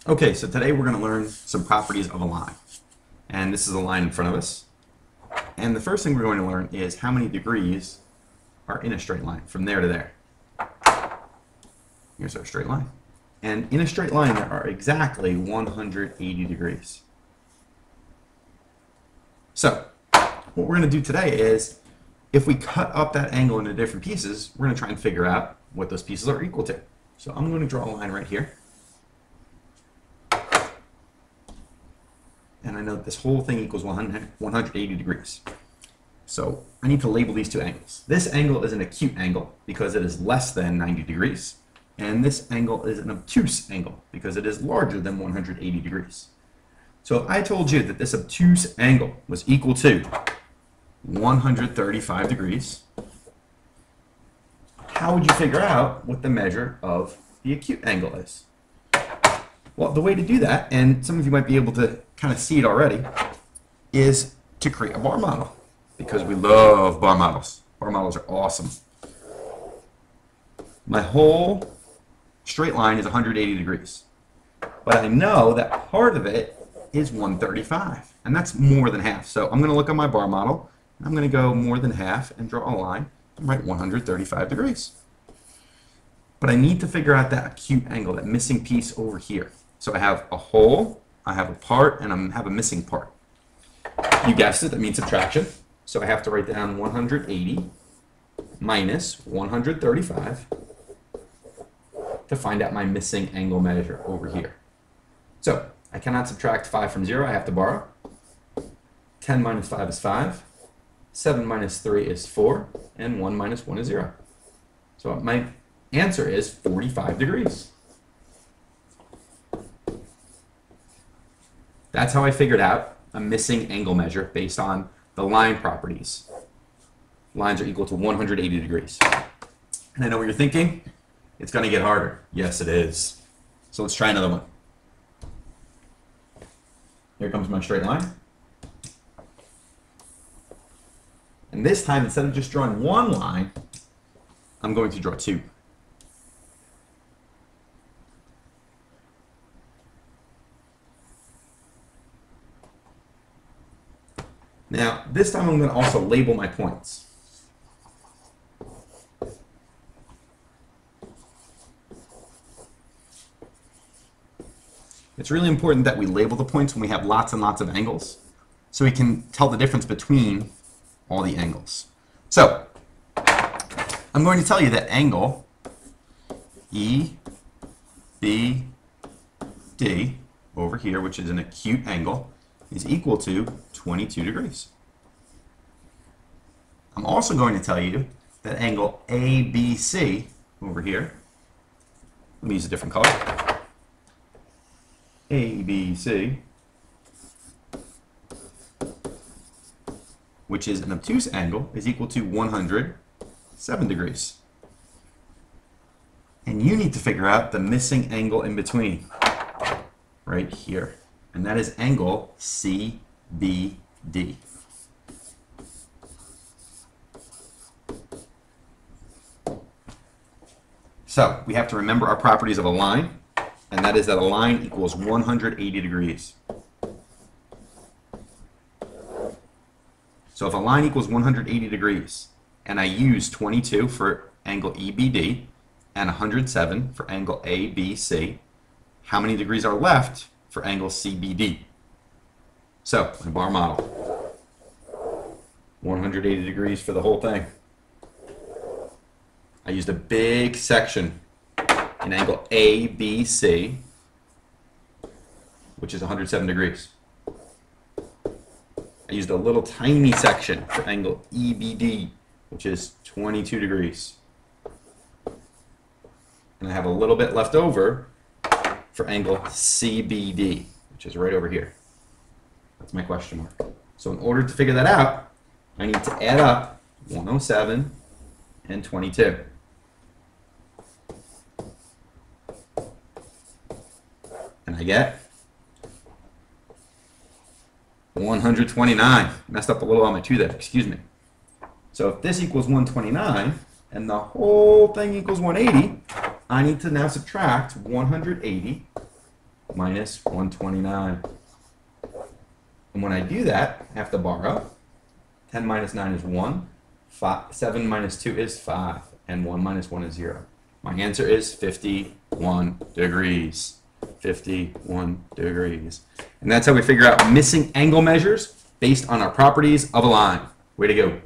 Okay, so today we're going to learn some properties of a line. And this is a line in front of us. And the first thing we're going to learn is how many degrees are in a straight line from there to there. Here's our straight line. And in a straight line, there are exactly 180 degrees. So what we're going to do today is, if we cut up that angle into different pieces, we're going to try and figure out what those pieces are equal to. So I'm going to draw a line right here. And I know that this whole thing equals 180 degrees. So I need to label these two angles. This angle is an acute angle because it is less than 90 degrees. And this angle is an obtuse angle because it is larger than 180 degrees. So if I told you that this obtuse angle was equal to 135 degrees, how would you figure out what the measure of the acute angle is? Well, the way to do that, and some of you might be able to kind of see it already, is to create a bar model, because we love bar models. Bar models are awesome. My whole straight line is 180 degrees, but I know that part of it is 135, and that's more than half. So I'm going to look at my bar model, and I'm going to go more than half and draw a line and write 135 degrees. But I need to figure out that acute angle, that missing piece over here. So I have a whole, I have a part, and I have a missing part. You guessed it, that means subtraction. So I have to write down 180 minus 135 to find out my missing angle measure over here. So I cannot subtract 5 from 0, I have to borrow. 10 minus 5 is 5. 7 minus 3 is 4. And 1 minus 1 is 0. So my answer is 45 degrees. That's how I figured out a missing angle measure based on the line properties. Lines are equal to 180 degrees. And I know what you're thinking. It's going to get harder. Yes, it is. So let's try another one. Here comes my straight line. And this time, instead of just drawing one line, I'm going to draw two. Now, this time I'm going to also label my points. It's really important that we label the points when we have lots and lots of angles, so we can tell the difference between all the angles. So, I'm going to tell you that angle EBD over here, which is an acute angle, is equal to 22 degrees. I'm also going to tell you that angle ABC over here, let me use a different color, ABC, which is an obtuse angle, is equal to 107 degrees. And you need to figure out the missing angle in between, right here. And that is angle CBD. So we have to remember our properties of a line, and that is that a line equals 180 degrees. So if a line equals 180 degrees, and I use 22 for angle EBD and 107 for angle ABC, how many degrees are left for angle CBD? So, my bar model, 180 degrees for the whole thing. I used a big section in angle ABC, which is 107 degrees. I used a little tiny section for angle EBD, which is 22 degrees. And I have a little bit left over for angle CBD, which is right over here. That's my question mark. So in order to figure that out, I need to add up 107 and 22. And I get 129. Messed up a little on my 2 there, excuse me. So if this equals 129 and the whole thing equals 180, I need to now subtract 180 minus 129. And when I do that, I have to borrow. 10 minus 9 is 1. 7 minus 2 is 5. And 1 minus 1 is 0. My answer is 51 degrees. 51 degrees. And that's how we figure out missing angle measures based on our properties of a line. Way to go.